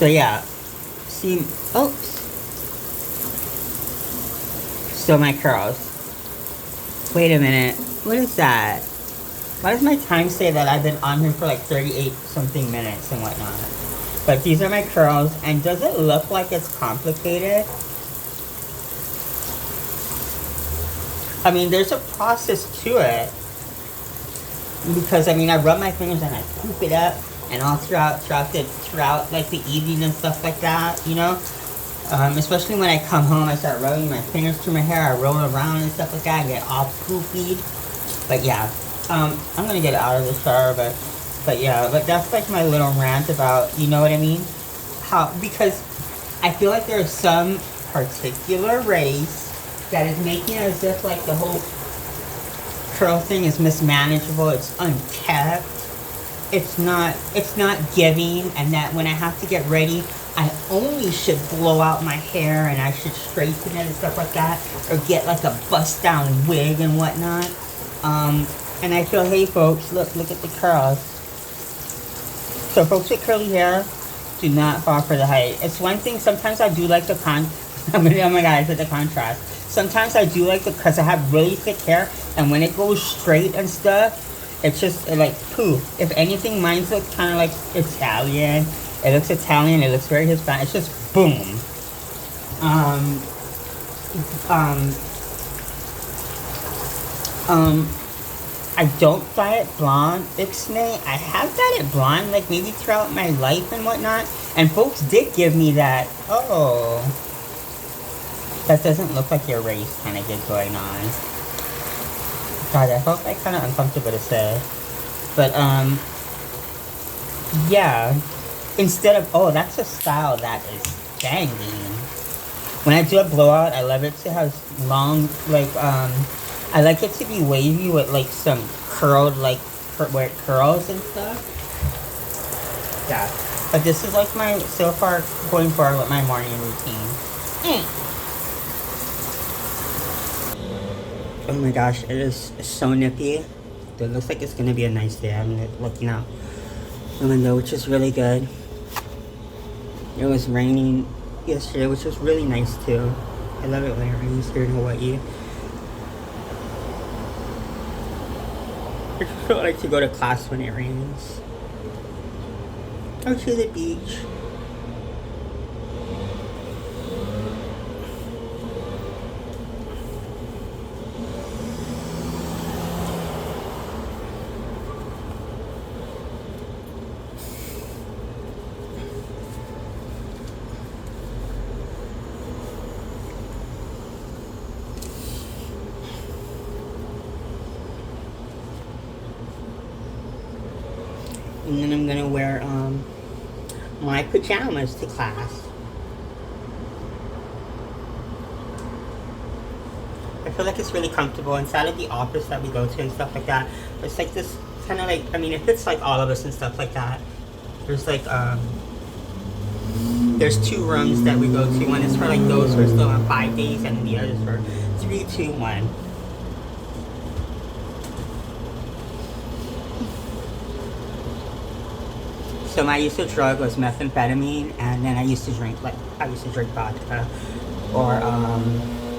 So yeah, see, oops. So my curls. Wait a minute. What is that? Why does my time say that I've been on here for like 38 something minutes and whatnot? But these are my curls, and does it look like it's complicated? I mean, there's a process to it. Because I mean, I rub my fingers and I poop it up, and all throughout like the evening and stuff like that, you know. Especially when I come home, I start rubbing my fingers through my hair. I roll around and stuff like that. I get all poopy. But yeah, I'm gonna get out of the shower, but yeah, but that's like my little rant about, you know what I mean? How, because I feel like there's some particular race that is making it as if like the whole curl thing is mismanageable. It's unkept. It's not giving, and that when I have to get ready, I only should blow out my hair and I should straighten it and stuff like that, or get like a bust down wig and whatnot. And I feel, hey folks, look at the curls. So folks with curly hair, do not fall for the hype. It's one thing, sometimes I do like the oh my god, I said the contrast. Sometimes I do like because I have really thick hair, and when it goes straight and stuff, it's just like poof. If anything, mine looks kind of like Italian. It looks Italian. It looks very Hispanic. It's just boom. I don't dye it blonde, Ixnay. I have dyed it blonde, like maybe throughout my life and whatnot. And folks did give me that. Oh, that doesn't look like your race kind of good going on. God, I felt like kind of uncomfortable to say. But, yeah. Instead of, oh, that's a style that is banging. When I do a blowout, I love it to have long, like, I like it to be wavy with, like, some curled, like, where it curls and stuff. Yeah. But this is, like, my, so far, going forward with my morning routine. Oh my gosh, it is so nippy. It looks like it's gonna be a nice day. I'm looking out the window, which is really good. It was raining yesterday, which was really nice too. I love it when it rains here in Hawaii. I just don't like to go to class when it rains. Or to the beach. And then I'm gonna wear my pajamas to class. I feel like it's really comfortable inside of the office that we go to and stuff like that. It's like this kind of like, I mean, it fits like all of us and stuff like that. There's like there's 2 rooms that we go to. One is for like those who are still on 5 days, and the other is for 3, 2, 1. So my use of drug was methamphetamine, and then I used to drink vodka, or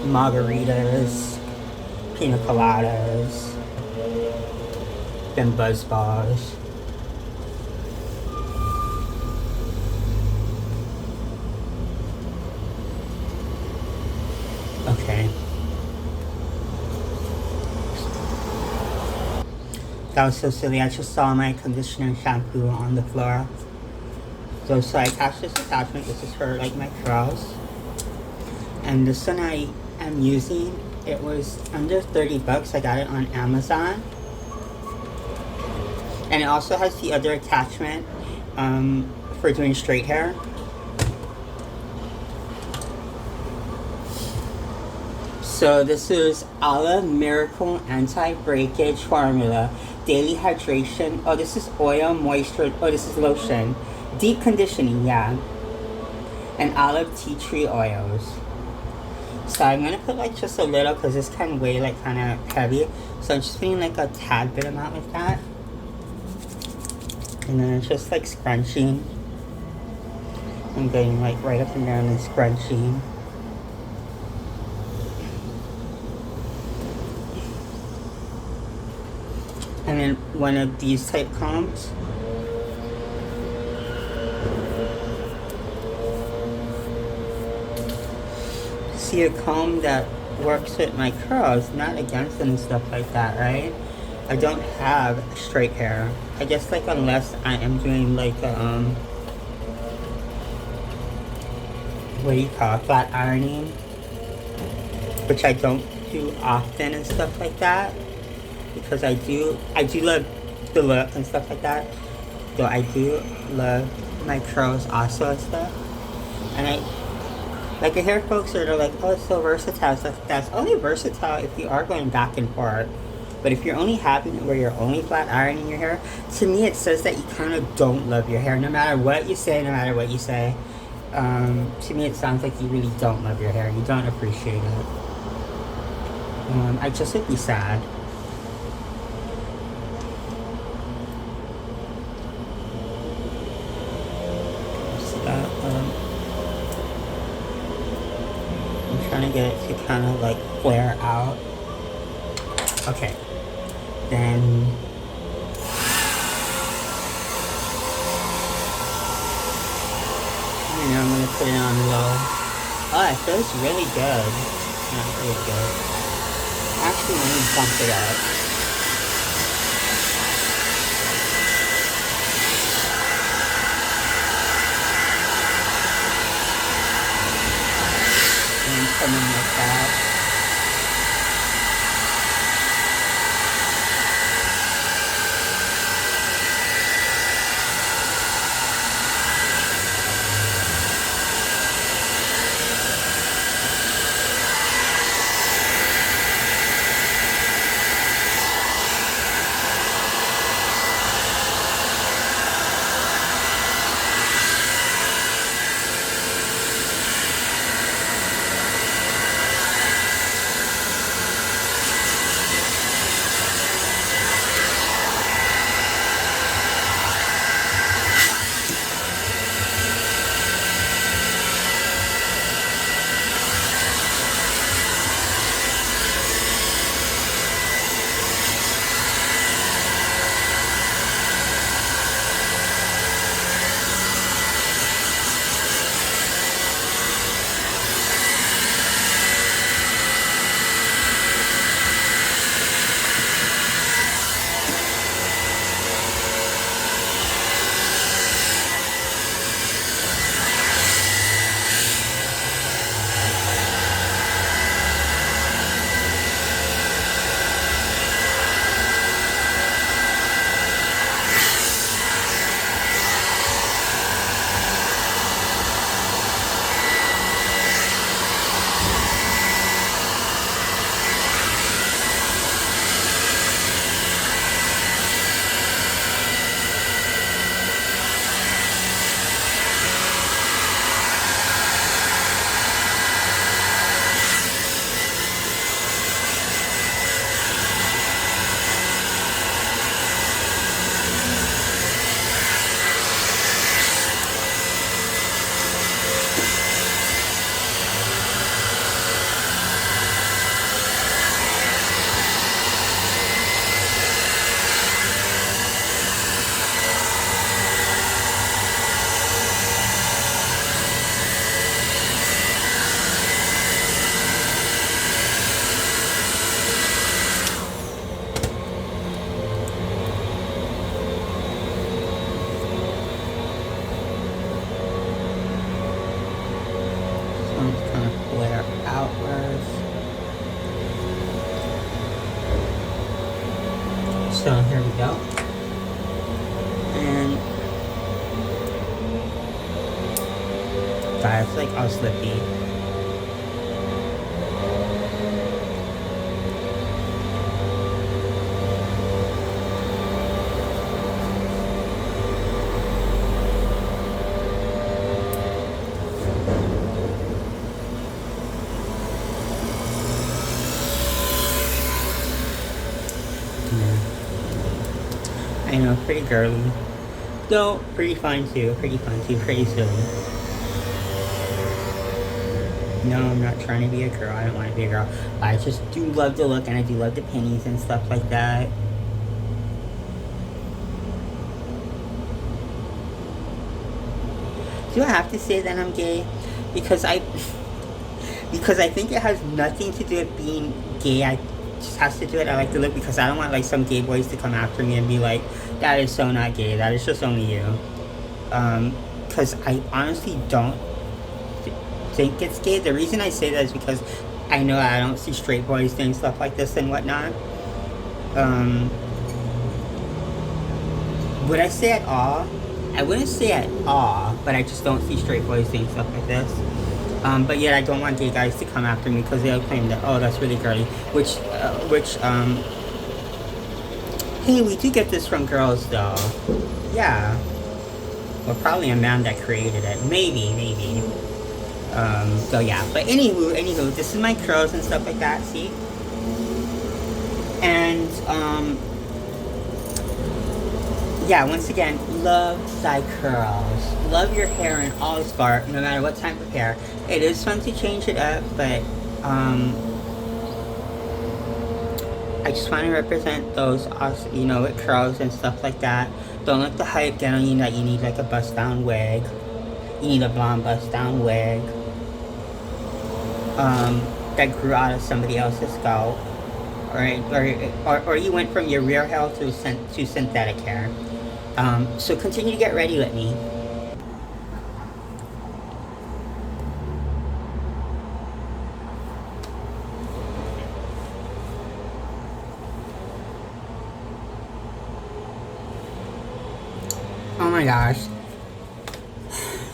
margaritas, pina coladas, then buzz bars. Okay. That was so silly. I just saw my conditioner and shampoo on the floor. So I attached this attachment. This is for like my curls. And this one I am using. It was under 30 bucks. I got it on Amazon. And it also has the other attachment for doing straight hair. So this is Olive Miracle Anti-Breakage Formula. Daily hydration. Oh, this is oil, moisture. Oh, this is lotion. Deep conditioning, yeah. And olive tea tree oils. So I'm gonna put like just a little because this can weigh like kind of heavy. So I'm just putting like a tad bit amount with that. And then it's just like scrunching. I'm getting like right up and down and scrunching. And then one of these type combs. See, a comb that works with my curls, not against them and stuff like that, right? I don't have straight hair. I guess like unless I am doing like what do you call it, flat ironing, which I don't do often and stuff like that, because I do love the look and stuff like that. Though I do love my curls also and stuff. And I hear folks that are like, oh, it's so versatile. So that's only versatile if you are going back and forth. But if you're only having it where you're only flat ironing your hair, to me it says that you kind of don't love your hair. No matter what you say, no matter what you say. To me it sounds like you really don't love your hair. You don't appreciate it. I just would be sad. I'm trying to get it to kind of like flare out. Okay. Then I'm gonna put it on low. Oh, it feels really good. Not really good. Actually, let me bump it up. And come in like that. So here we go. And God, it's like all slippy. I know, pretty girly. Though, pretty fun too, pretty silly. No, I'm not trying to be a girl. I don't want to be a girl. I just do love the look, and I do love the pennies and stuff like that. Do I have to say that I'm gay? Because I because I think it has nothing to do with being gay. I just has to do it. I like the look because I don't want like some gay boys to come after me and be like, that is so not gay. That is just only you. Because I honestly don't think it's gay. The reason I say that is because I know I don't see straight boys doing stuff like this and whatnot. Would I say at all? I wouldn't say at all, but I just don't see straight boys doing stuff like this. But yet I don't want gay guys to come after me because they'll claim that, oh, that's really girly. Hey, we do get this from girls though. Yeah. Well, probably a man that created it. Maybe. So yeah. But anywho, this is my curls and stuff like that, see? And, yeah, once again, love thy curls. Love your hair in all its garb, no matter what type of hair. It is fun to change it up, but I just want to represent those, you know, with curls and stuff like that. Don't let the hype get on you that you need like a bust down wig. You need a blonde bust down wig that grew out of somebody else's scalp, or you went from your real hair to synthetic hair. So continue to get ready with me. Oh my gosh.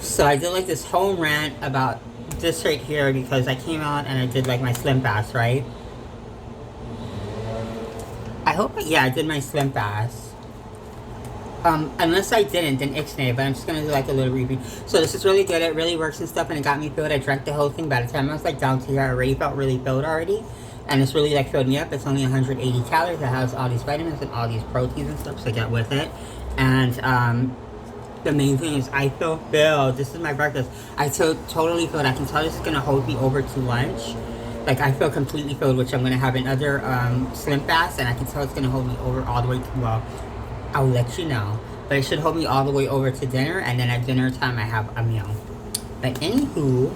So I did like this whole rant about this right here because I came out and I did like my slim fast, right? I did my slim fast. Unless I didn't, then ixnay, but I'm just gonna do like a little repeat. So this is really good, it really works and stuff, and it got me filled. I drank the whole thing. By the time I was like down to here, I already felt really filled already. And it's really like filled me up. It's only 180 calories. It has all these vitamins and all these proteins and stuff, so get with it. And the main thing is I feel filled. This is my breakfast. I feel totally filled. I can tell this is gonna hold me over to lunch. Like I feel completely filled, which I'm gonna have another slim fast, and I can tell it's gonna hold me over all the way to, well, I'll let you know. But it should hold me all the way over to dinner, and then at dinner time I have a meal. But anywho,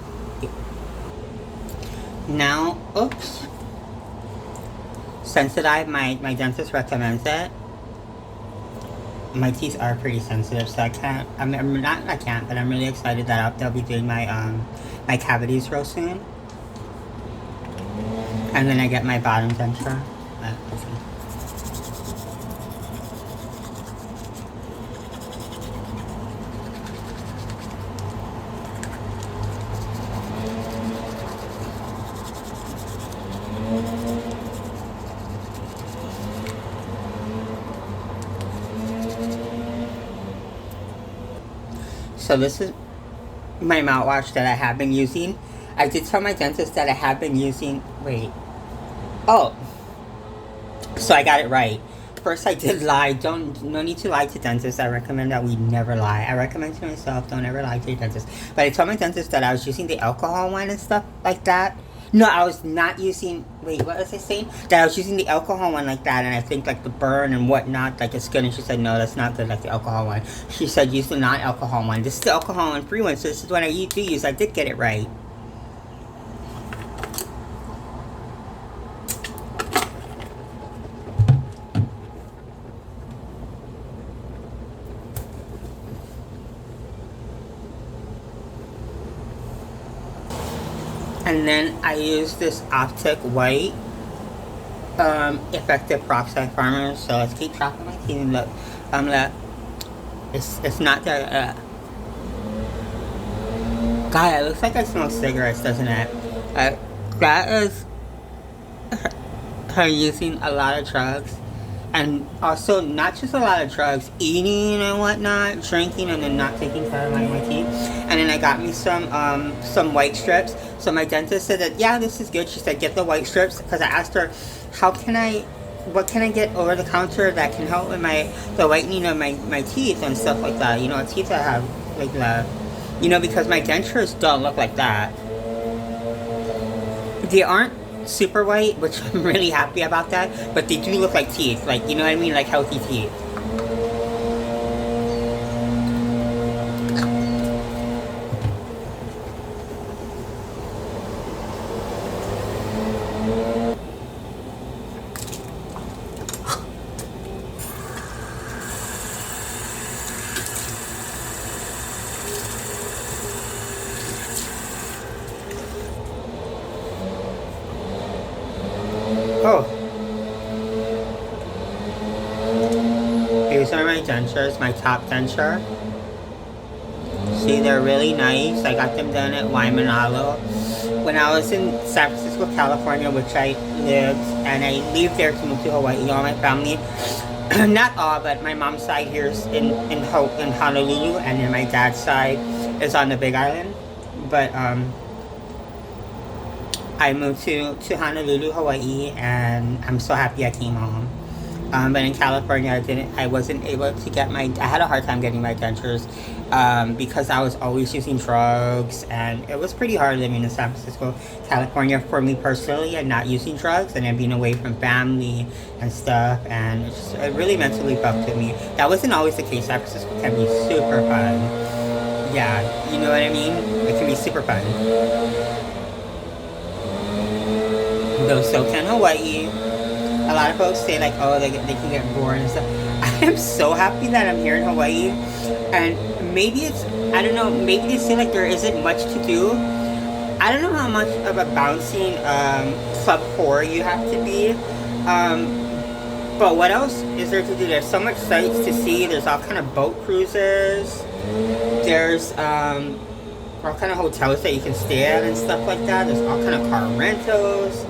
now, oops. Sensitive, my dentist recommends it. My teeth are pretty sensitive, so I'm really excited that they'll be doing my my cavities real soon. And then I get my bottom denture. Let's see. So this is my mouthwash that I have been using. I did tell my dentist that I have been using, oh, so I got it right. First I did lie. No need to lie to dentists. I recommend that we never lie. I recommend to myself, don't ever lie to your dentist. But I told my dentist that I was using the alcohol one and stuff like that. No, I was not using, what was I saying? That I was using the alcohol one like that, and I think like the burn and whatnot, like it's good, and she said, no, that's not good, like the alcohol one. She said, use the non-alcohol one. This is the alcohol and free one, so this is what I do use. I did get it right. And then I use this Optic White Effective Peroxide Primer. So let's keep chopping my teeth and look. It's not that. God, it looks like I smoke cigarettes, doesn't it? That is her using a lot of drugs. And also, not just a lot of drugs, eating and whatnot, drinking, and then not taking care of my teeth. And then I got me some white strips. So my dentist said that, yeah, this is good. She said, get the white strips, because I asked her, what can I get over the counter that can help with the whitening of my teeth and stuff like that. You know, teeth that have, like, because my dentures don't look like that. They aren't super white, which I'm really happy about that, but they do look like teeth, like, you know what I mean, like healthy teeth. Oh, these are my dentures, my top denture. See, they're really nice. I got them done at Waimanalo. When I was in San Francisco, California, which I lived, and I lived there to move to Hawaii, all my family, not all, but my mom's side here is in Honolulu, and then my dad's side is on the Big Island. But I moved to Honolulu, Hawaii, and I'm so happy I came home. But in California, I wasn't able to get I had a hard time getting my dentures because I was always using drugs, and it was pretty hard living in San Francisco, California for me personally, and not using drugs, and then being away from family and stuff, and it really mentally fucked with me. That wasn't always the case. San Francisco can be super fun. Yeah, you know what I mean? It can be super fun. Though so can Hawaii. A lot of folks say like, oh, they can get bored and stuff. I am so happy that I'm here in Hawaii, and maybe it's, I don't know, maybe they say like there isn't much to do. I don't know how much of a bouncing club whore you have to be, but what else is there to do? There's so much sights to see. There's all kind of boat cruises. There's all kind of hotels that you can stay at and stuff like that. There's all kind of car rentals.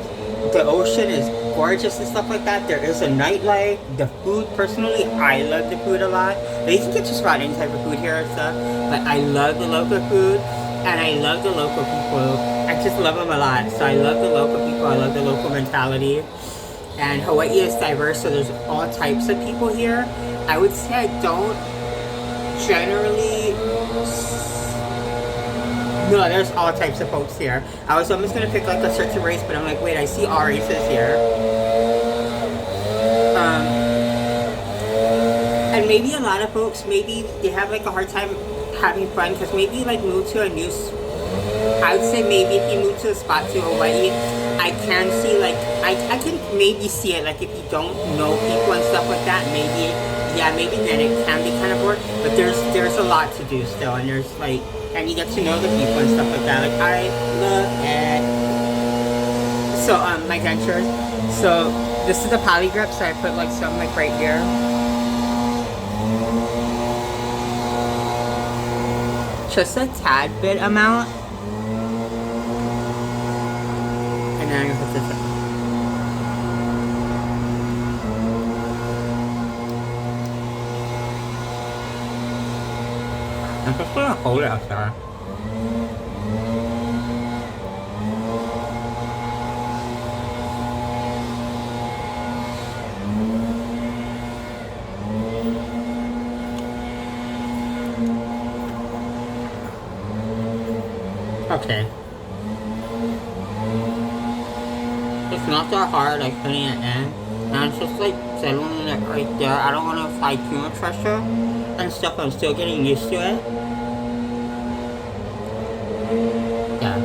The ocean is gorgeous and stuff like that. There is a nightlife. The food, personally, I love the food a lot. But you can get just about any type of food here and stuff. But I love the local food, and I love the local people. I just love them a lot. So I love the local people. I love the local mentality. And Hawaii is diverse, so there's all types of people here. I would say I don't generally... No, there's all types of folks here. I was almost gonna pick like a certain race, but I'm like, wait, I see all races here. And maybe a lot of folks, maybe they have like a hard time having fun because maybe like move to a new. I would say maybe if you move to a spot to Hawaii, I can see like I can maybe see it like if you don't know people and stuff like that. Maybe maybe then it can be kind of bored. But there's a lot to do still, and there's like. And you get to know the people and stuff like that. Like, I love it. So, my dentures. So, this is the polygrip, so I put, like, some, like, right here. Just a tad bit amount. And then I'm gonna put this in. I'm just gonna hold it up there. Okay. It's not that hard, like putting it in. And it's just like settling it right there. I don't want to apply too much pressure and stuff. I'm still getting used to it. Yeah.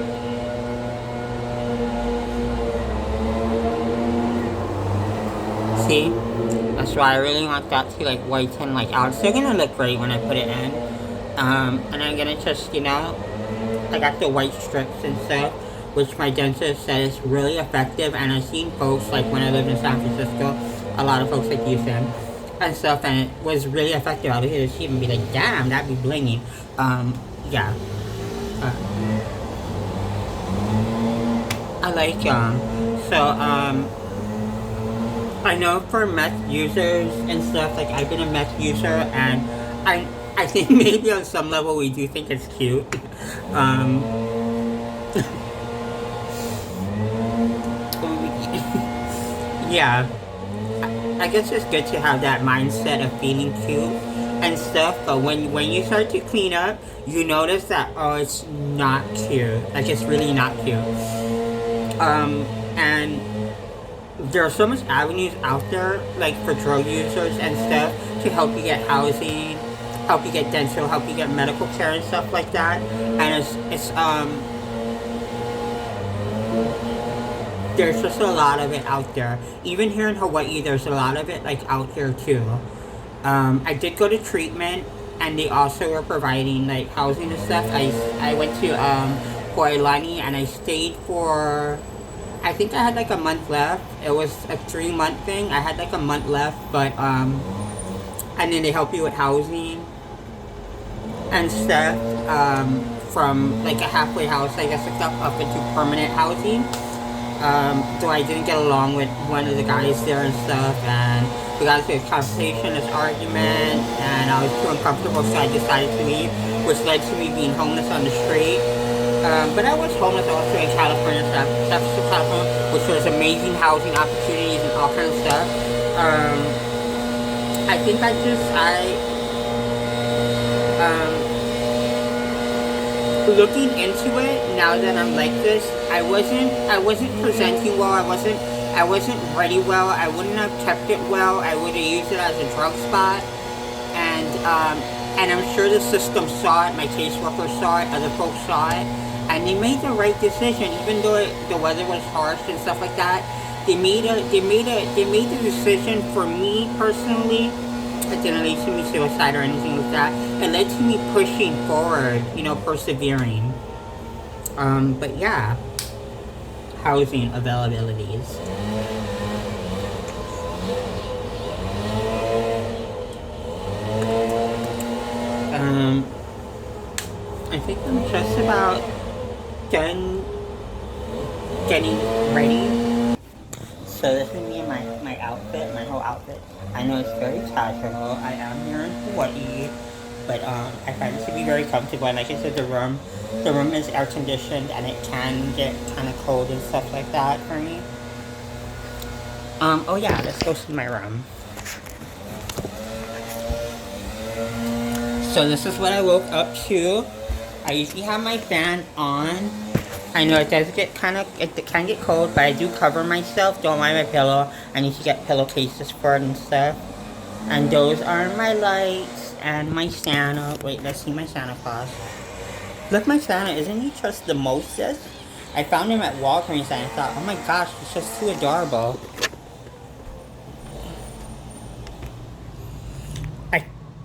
See? That's why I really want that to like whiten like out. It's still gonna look great when I put it in. And I'm gonna just, you know, I got the white strips and stuff, which my dentist said is really effective. And I've seen folks, like when I lived in San Francisco, a lot of folks like use them and stuff, and it was really effective. I would hear the sheet and be like, damn, that'd be blingy. Yeah. I like, I know for meth users and stuff, like I've been a meth user, and I think maybe on some level we do think it's cute. Yeah. I guess it's good to have that mindset of feeling cute and stuff, but when you start to clean up, you notice that, oh, it's not cute. Like, it's really not cute. And there are so much avenues out there, like for drug users and stuff, to help you get housing, help you get dental, help you get medical care and stuff like that. And there's just a lot of it out there. Even here in Hawaii, there's a lot of it like out here too. I did go to treatment, and they also were providing like housing and stuff. I went to Huailani, and I stayed for, I think I had like a month left. It was a 3-month thing. I had like a month left, but and then they help you with housing and stuff, from like a halfway house, I guess, up into permanent housing. So I didn't get along with one of the guys there and stuff, and we got into a conversation, this argument, and I was too uncomfortable, so I decided to leave, which led to me being homeless on the street. But I was homeless also in California, San Francisco, California, which was amazing housing opportunities and all kinds of stuff. I think looking into it now that I'm like this, I wasn't presenting well. I wasn't ready well. I wouldn't have kept it well. I would have used it as a drug spot, and I'm sure the system saw it. My caseworker saw it. Other folks saw it, and they made the right decision. Even though the weather was harsh and stuff like that, they made the decision for me personally. It didn't lead to me suicide or anything like that. It led to me pushing forward, persevering. But yeah, housing availabilities. I think I'm just about done getting ready. So this is me and my outfit, my whole outfit. I know it's very casual. I am here in Hawaii, but I find it to be very comfortable. And like I said, the room is air conditioned, and it can get kind of cold and stuff like that for me. Oh yeah, let's go see my room. So this is what I woke up to. I usually have my fan on. I know it does get it can get cold, but I do cover myself. Don't mind my pillow. I need to get pillowcases for it and stuff. And those are my lights and my Santa. Wait, let's see my Santa Claus. Look, my Santa, isn't he just the mostest? I found him at Walgreens and I thought, oh my gosh, he's just too adorable.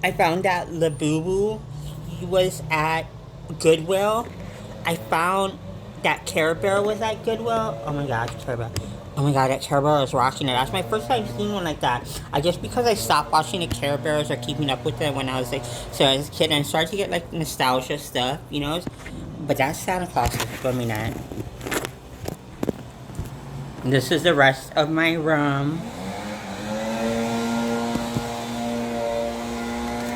I found that Labubu, he was at Goodwill. I found that Care Bear was at Goodwill. Oh my gosh, Care Bear. Oh my god, that Care Bear was rocking it. That's my first time seeing one like that. Because I stopped watching the Care Bears or keeping up with them when I was as a kid, and started to get like nostalgia stuff, But that Santa Claus is swimming at. This is the rest of my room.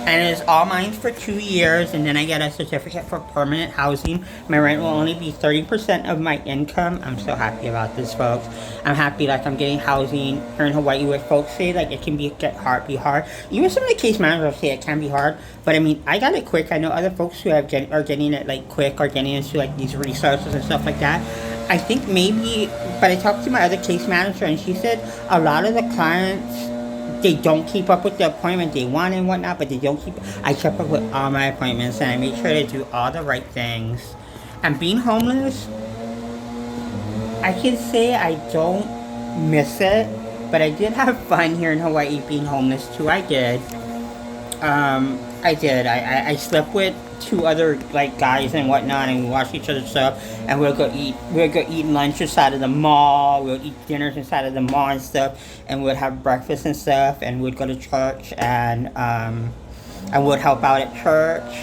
And it is all mine for 2 years, and then I get a certificate for permanent housing. My rent will only be 30% of my income. I'm so happy about this, folks. I'm happy I'm getting housing here in Hawaii, where folks say it can be hard. Even some of the case managers say it can be hard, but I mean, I got it quick. I know other folks who are getting it quick, or getting into these resources and stuff like that. I think maybe, but I talked to my other case manager, and she said a lot of the clients, they don't keep up with the appointment they want and whatnot, but I kept up with all my appointments, and I made sure to do all the right things. And being homeless, I can say I don't miss it, but I did have fun here in Hawaii being homeless too. I did. I slept with 2 other guys and whatnot, and we watched each other's stuff, and we'll go eat lunch inside of the mall, we'll eat dinners inside of the mall and stuff, and we'd have breakfast and stuff, and we'd go to church, and we'd help out at church,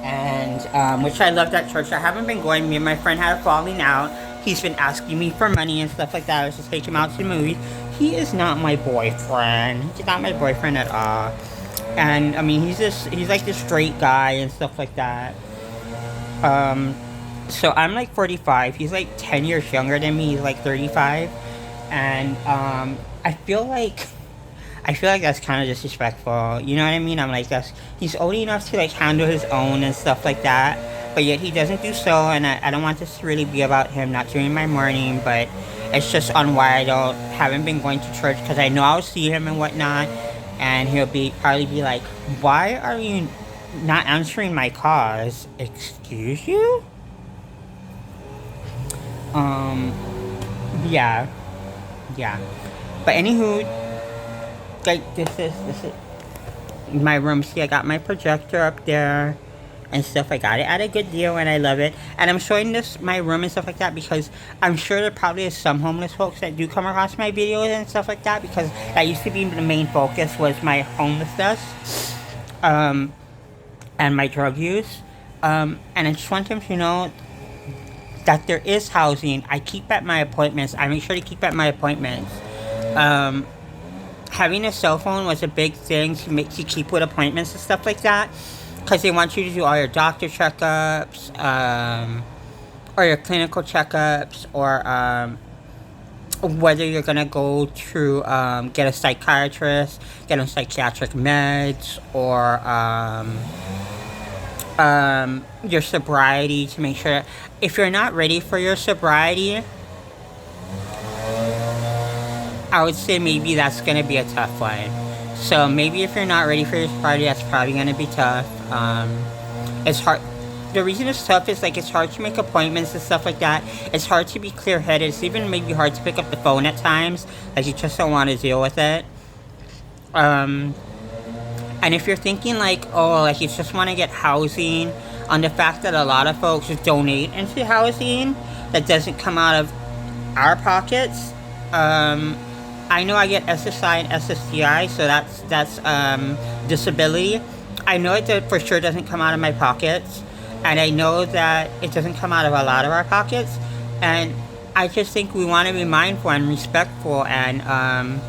and which I loved at church. I haven't been going. Me and my friend had a falling out. He's been asking me for money and stuff like that. I was just taking him out to the movies. He is not my boyfriend. He's not my boyfriend at all. And I mean, he's like this straight guy and stuff like that. So I'm 45. He's 10 years younger than me. He's 35, and I feel like that's kind of disrespectful. You know what I mean? I'm he's old enough to handle his own and stuff like that. but yet he doesn't do so, and I don't want this to really be about him not doing my morning, but it's just on why haven't been going to church, because I know I'll see him and whatnot, and he'll probably be like, why are you not answering my calls? Excuse you? Yeah. But anywho, like, this is my room. See, I got my projector up there and stuff. I got it at a good deal and I love it. And I'm showing this, my room and stuff like that, because I'm sure there probably is some homeless folks that do come across my videos and stuff like that, because that used to be the main focus, was my homelessness, and my drug use. And I just want them to know that there is housing. I keep at my appointments. I make sure to keep at my appointments. Having a cell phone was a big thing to keep with appointments and stuff like that, because they want you to do all your doctor checkups, or your clinical checkups, or whether you're gonna go to get a psychiatrist, get on psychiatric meds, or your sobriety, to make sure. If you're not ready for your sobriety, I would say maybe that's going to be a tough one. So maybe if you're not ready for your sobriety, that's probably going to be tough. It's hard. The reason it's tough is, like, it's hard to make appointments and stuff like that. It's hard to be clear-headed. It's even maybe hard to pick up the phone at times. Like, you just don't want to deal with it. And if you're thinking, like, oh, like, you just want to get housing, on the fact that a lot of folks donate into housing that doesn't come out of our pockets. I know I get SSI and SSDI, so that's disability. I know it for sure doesn't come out of my pockets, and I know that it doesn't come out of a lot of our pockets, and I just think we want to be mindful and respectful and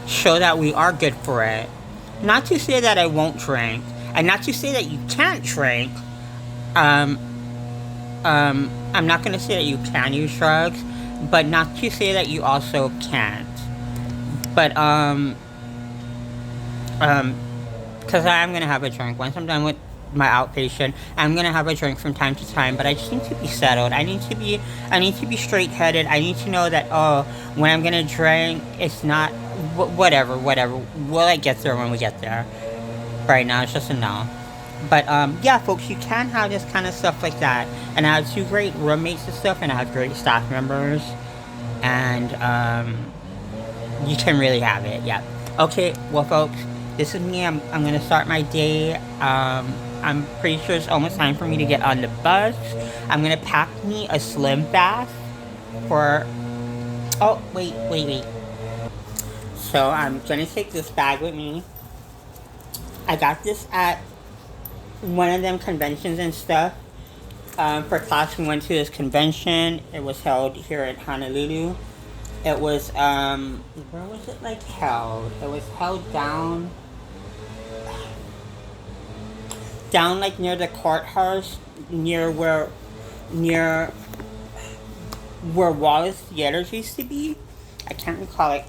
show that we are good for it. Not to say that I won't drink, and not to say that you can't drink. I'm not going to say that you can use drugs, but not to say that you also can't. But, because I am going to have a drink. Once I'm done with my outpatient, I'm going to have a drink from time to time, but I just need to be settled. I need to be straight-headed. I need to know that, oh, when I'm going to drink, it's not, whatever. We'll, get there when we get there. Right now, it's just a no. But, yeah, folks, you can have this kind of stuff like that. And I have 2 great roommates and stuff, and I have great staff members. And, you can really have it, yeah. Okay, well, folks, this is me. I'm going to start my day. I'm pretty sure it's almost time for me to get on the bus. I'm going to pack me a Slim Fast for... Oh, wait. So, I'm going to take this bag with me. I got this at one of them conventions and stuff. For class, we went to this convention. It was held here in Honolulu. It was, where was it, held? It was held down, near the courthouse, near where Wallace Theaters used to be. I can't recall,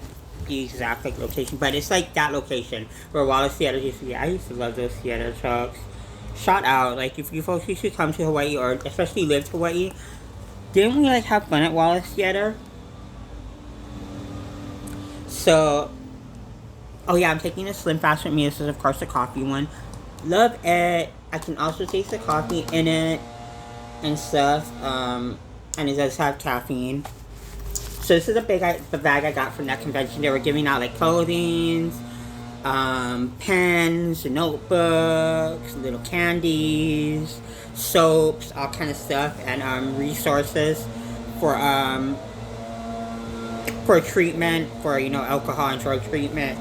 the exact, location, but it's, that location, where Wallace Theaters used to be. I used to love those theater trucks. Shout out, if you folks used to come to Hawaii, or especially live to Hawaii, didn't we, have fun at Wallace Theater? So, oh yeah, I'm taking a Slim Fast with me. This is, of course, the coffee one. Love it. I can also taste the coffee in it and stuff. And it does have caffeine. So this is the bag I got from that convention. They were giving out, clothing, pens, notebooks, little candies, soaps, all kind of stuff, and resources for treatment, for alcohol and drug treatment.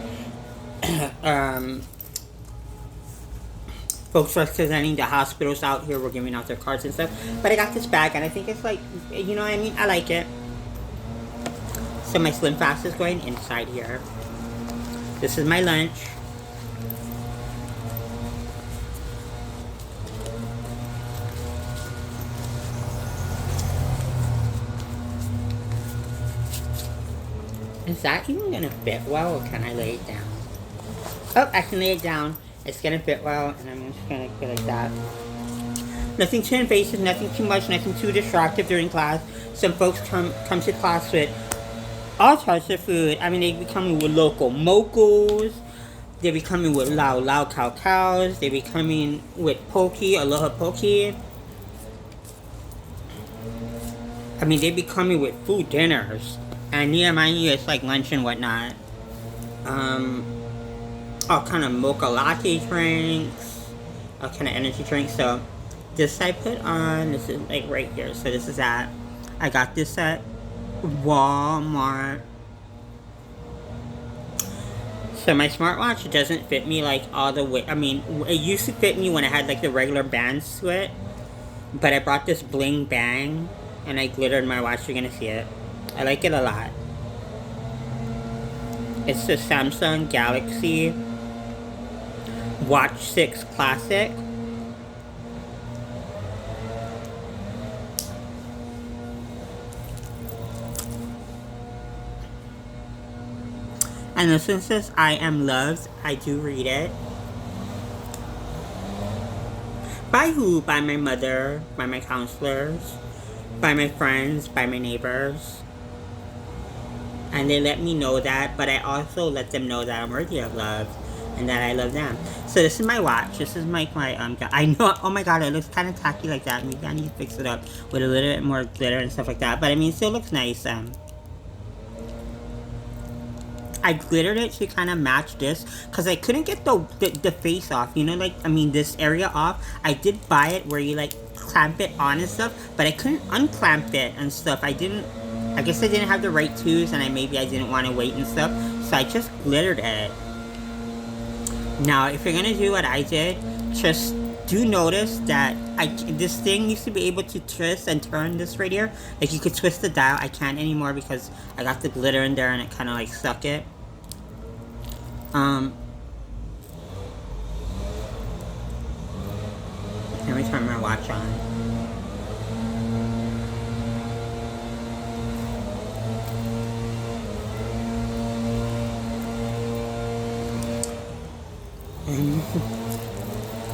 Folks representing the hospitals out here were giving out their cards and stuff. But I got this bag, and I think it's you know what I mean? I like it. So my Slim Fast is going inside here. This is my lunch. Is that even gonna fit well, or can I lay it down? Oh, I can lay it down. It's gonna fit well, and I'm just gonna go like that. Nothing too invasive, nothing too much, nothing too distractive during class. Some folks come to class with all types of food. I mean, they be coming with local mocos. They be coming with lao cow cows. They be coming with poke, aloha poke. I mean, they be coming with food dinners. And yeah, mind you, it's like lunch and whatnot. All kind of mocha latte drinks. All kind of energy drinks. So, this I put on. This is like right here. So, this is at. I got this at Walmart. So my smartwatch doesn't fit me like all the way. I mean, it used to fit me when I had like the regular bands to it. But I brought this bling bang and I glittered my watch. You're gonna see it. I like it a lot. It's the Samsung Galaxy Watch 6 Classic. And this one says, I am loved. I do read it. By who? By my mother, by my counselors, by my friends, by my neighbors. And they let me know that, but I also let them know that I'm worthy of love and that I love them. So this is my watch. This is my I know, oh my god, it looks kind of tacky like that. Maybe I need to fix it up with a little bit more glitter and stuff like that. But I mean, it still looks nice. I glittered it to kind of match this because I couldn't get the face off, you know, like, I mean, this area off. I did buy it where you like clamp it on and stuff, but I couldn't unclamp it and stuff. I guess I didn't have the right tools, and maybe I didn't want to wait and stuff, so I just glittered it. Now, if you're gonna do what I did, just do notice that this thing used to be able to twist and turn this right here. Like, you could twist the dial. I can't anymore because I got the glitter in there and it kind of like stuck it. Let me turn my watch on.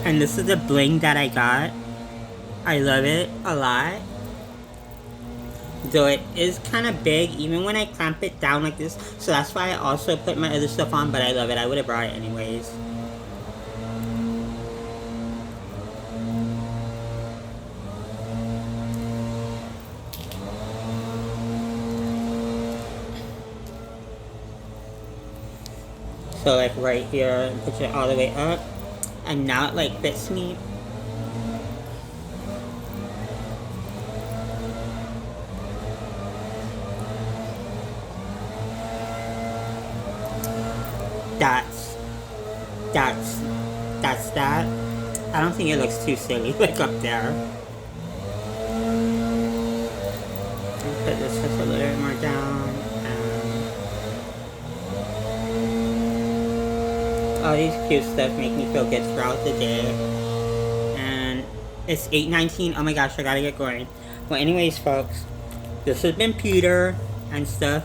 And this is the bling that I got. I love it a lot. Though it is kind of big, even when I clamp it down like this. So that's why I also put my other stuff on, but I love it. I would have brought it anyways. So like right here, push it all the way up. And now it like fits me. That's that. I don't think it looks too silly like up there. I'll put this just a little bit more down. All these cute stuff make me feel good throughout the day. And it's 8:19. Oh my gosh, I gotta get going. Well, anyways, folks, this has been Peter and stuff.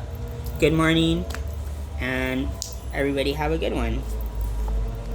Good morning, and everybody have a good one.